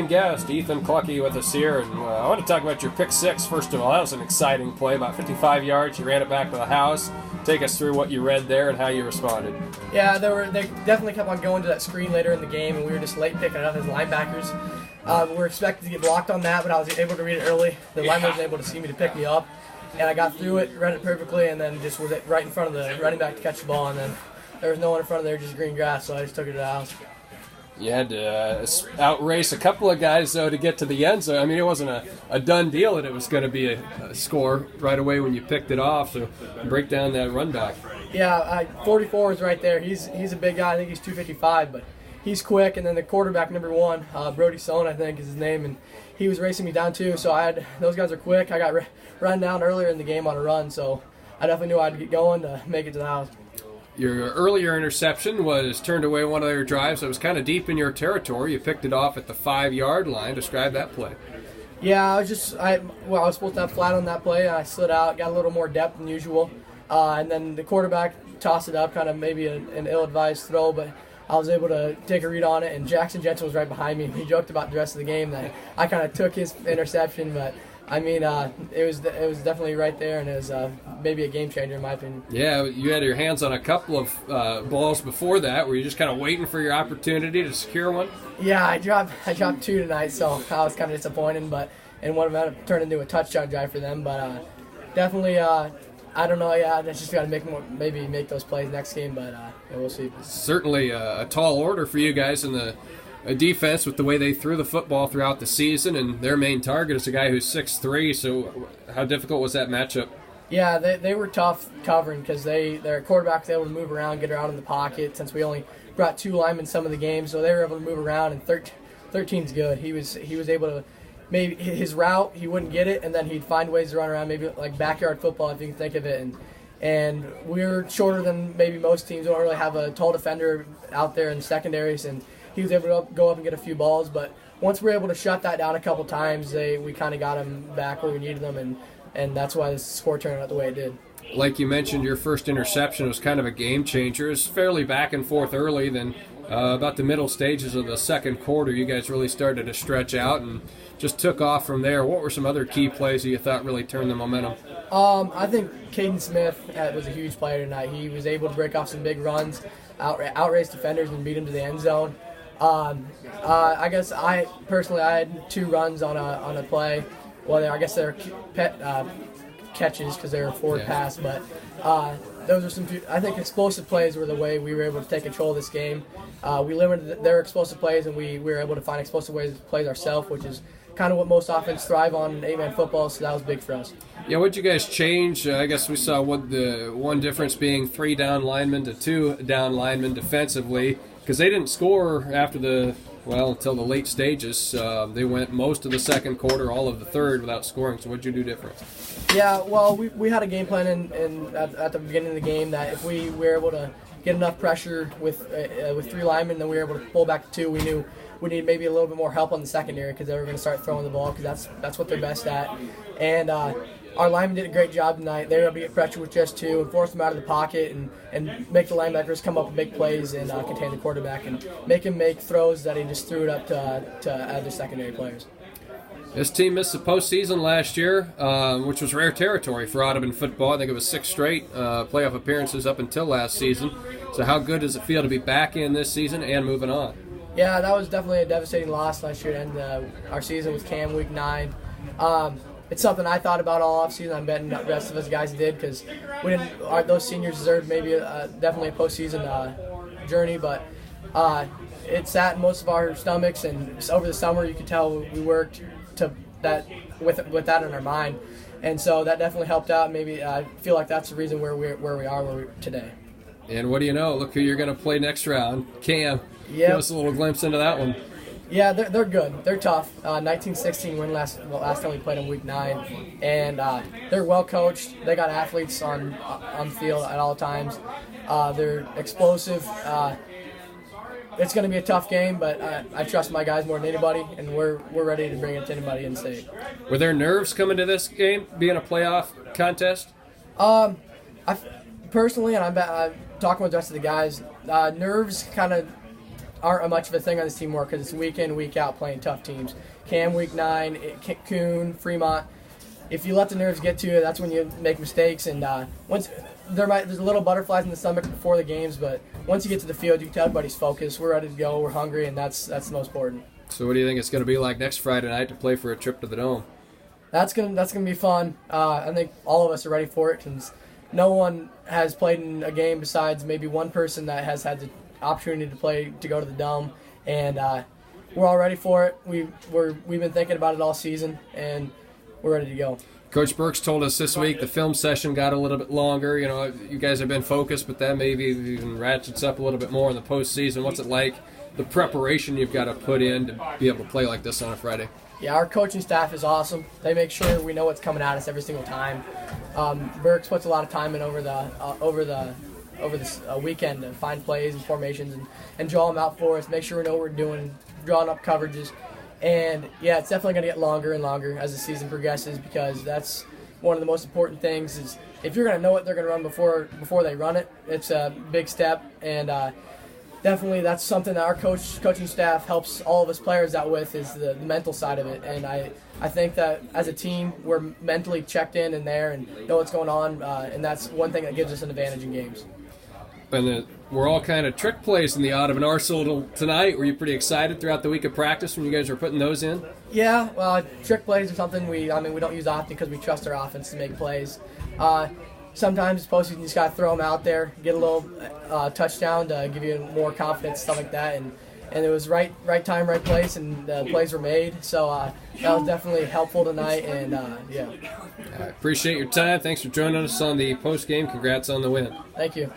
second guest, Ethan Klocke, with us here. And I want to talk about your pick six, first of all. That was an exciting play, about 55 yards. You ran it back to the house. Take us through what you read there and how you responded. Yeah, they definitely kept on going to that screen later in the game, and we were just late picking it up as linebackers. We were expected to get blocked on that, but I was able to read it early. The lineman was able to see me to pick me up, and I got through it, read it perfectly, and then just was right in front of the running back to catch the ball, and then there was no one in front of there, just green grass, so I just took it to the house. You had to outrace a couple of guys, though, to get to the end zone. I mean, it wasn't a done deal that it was going to be a score right away when you picked it off. So break down that run back. Yeah, 44 is right there. He's a big guy. I think he's 255, but he's quick. And then the quarterback, number 1, Brody Sohn, I think is his name, and he was racing me down too. So those guys are quick. I got run down earlier in the game on a run, so I definitely knew I'd get going to make it to the house. Your earlier interception was turned away one of their drives that was kind of deep in your territory. You picked it off at the 5-yard line. Describe that play. Yeah, I was supposed to have flat on that play, and I slid out, got a little more depth than usual. And then the quarterback tossed it up, kind of maybe an ill-advised throw, but I was able to take a read on it, and Jackson Jensen was right behind me. He joked about the rest of the game that I kind of took his interception, but I mean, it was definitely right there, and it was maybe a game changer in my opinion. Yeah, you had your hands on a couple of balls before that. Were you just kind of waiting for your opportunity to secure one? Yeah, I dropped 2 tonight, so I was kind of disappointed, and one of them turned into a touchdown drive for them. But definitely, I don't know. Yeah, I just got to make those plays next game, but we'll see. Certainly a tall order for you guys in the defense with the way they threw the football throughout the season, and their main target is a guy who's 6'3", so how difficult was that matchup? Yeah, they were tough covering because their quarterback was able to move around, get around in the pocket, since we only brought 2 linemen some of the games, so they were able to move around, and 13's good. He was able to, maybe his route, he wouldn't get it, and then he'd find ways to run around, maybe like backyard football if you can think of it, and we're shorter than maybe most teams. We don't really have a tall defender out there in the secondaries, and he was able to go up and get a few balls, but once we were able to shut that down a couple times, we kind of got him back where we needed them, and that's why the score turned out the way it did. Like you mentioned, your first interception was kind of a game changer. It was fairly back and forth early, then about the middle stages of the second quarter, you guys really started to stretch out and just took off from there. What were some other key plays that you thought really turned the momentum? I think Caden Smith was a huge player tonight. He was able to break off some big runs, outrace defenders, and beat them to the end zone. I guess I had 2 runs on a play. Well, I guess they're catches because they were forward pass, but those are some. I think explosive plays were the way we were able to take control of this game. We limited their explosive plays, and we were able to find explosive ways to play ourselves, which is kind of what most offense thrive on in 8-man football. So that was big for us. Yeah, what'd you guys change? I guess we saw the one difference being 3 down linemen to 2 down linemen defensively. Because they didn't score after until the late stages. They went most of the second quarter, all of the third without scoring. So what'd you do different? Yeah, well, we had a game plan at the beginning of the game that if we were able to get enough pressure with 3 linemen, then we were able to pull back to 2. We knew we needed maybe a little bit more help on the secondary because they were going to start throwing the ball because that's what they're best at. And our linemen did a great job tonight. They were able to get pressure with just 2 and force them out of the pocket and make the linebackers come up and make plays and contain the quarterback and make him make throws that he just threw it up to other secondary players. This team missed the postseason last year, which was rare territory for Audubon football. I think it was 6 straight playoff appearances up until last season. So how good does it feel to be back in this season and moving on? Yeah, that was definitely a devastating loss last year to end our season with Cam Week 9. It's something I thought about all offseason. I'm betting the rest of us guys did because those seniors deserved maybe definitely a postseason journey, but it sat in most of our stomachs, and over the summer you could tell we worked to that with that in our mind, and so that definitely helped out. Maybe I feel like that's the reason where we are today. And what do you know? Look who you're going to play next round, Cam. Yep. Give us a little glimpse into that one. Yeah, they're good. They're tough. 19-16 win last time we played in Week 9, and they're well coached. They got athletes on field at all times. They're explosive. It's going to be a tough game, but I trust my guys more than anybody, and we're ready to bring it to anybody in state. Were there nerves coming to this game, being a playoff contest? Personally, and I'm talking with the rest of the guys, nerves kind of aren't much of a thing on this team more because it's week in, week out playing tough teams. Cam week 9, Coon, Fremont. If you let the nerves get to you, that's when you make mistakes. And once there's a little butterflies in the stomach before the games, but once you get to the field, you can tell everybody's focused. We're ready to go. We're hungry, and that's the most important. So what do you think it's going to be like next Friday night to play for a trip to the Dome? That's gonna be fun. I think all of us are ready for it since no one has played in a game besides maybe one person that has had the opportunity to go to the Dome, and we're all ready for it. We've been thinking about it all season, and we're ready to go. Coach Burks told us this week the film session got a little bit longer. You know, you guys have been focused, but that maybe even ratchets up a little bit more in the postseason. What's it like, the preparation you've got to put in to be able to play like this on a Friday? Yeah, our coaching staff is awesome. They make sure we know what's coming at us every single time. Burks puts a lot of time in over this weekend to find plays and formations and draw them out for us, make sure we know what we're doing, drawing up coverages. And, yeah, it's definitely going to get longer and longer as the season progresses because that's one of the most important things is if you're going to know what they're going to run before they run it, it's a big step. And definitely that's something that our coaching staff helps all of us players out with is the mental side of it. And I think that as a team, we're mentally checked in there and know what's going on, and that's one thing that gives us an advantage in games. And we're all kind of trick plays in the Audubon arsenal tonight. Were you pretty excited throughout the week of practice when you guys were putting those in? Yeah, well, trick plays are something we don't use often because we trust our offense to make plays. Sometimes postseason you just got to throw them out there, get a little touchdown to give you more confidence, stuff like that. And it was right time, right place, and the plays were made. So that was definitely helpful tonight. And yeah. I appreciate your time. Thanks for joining us on the post game. Congrats on the win. Thank you.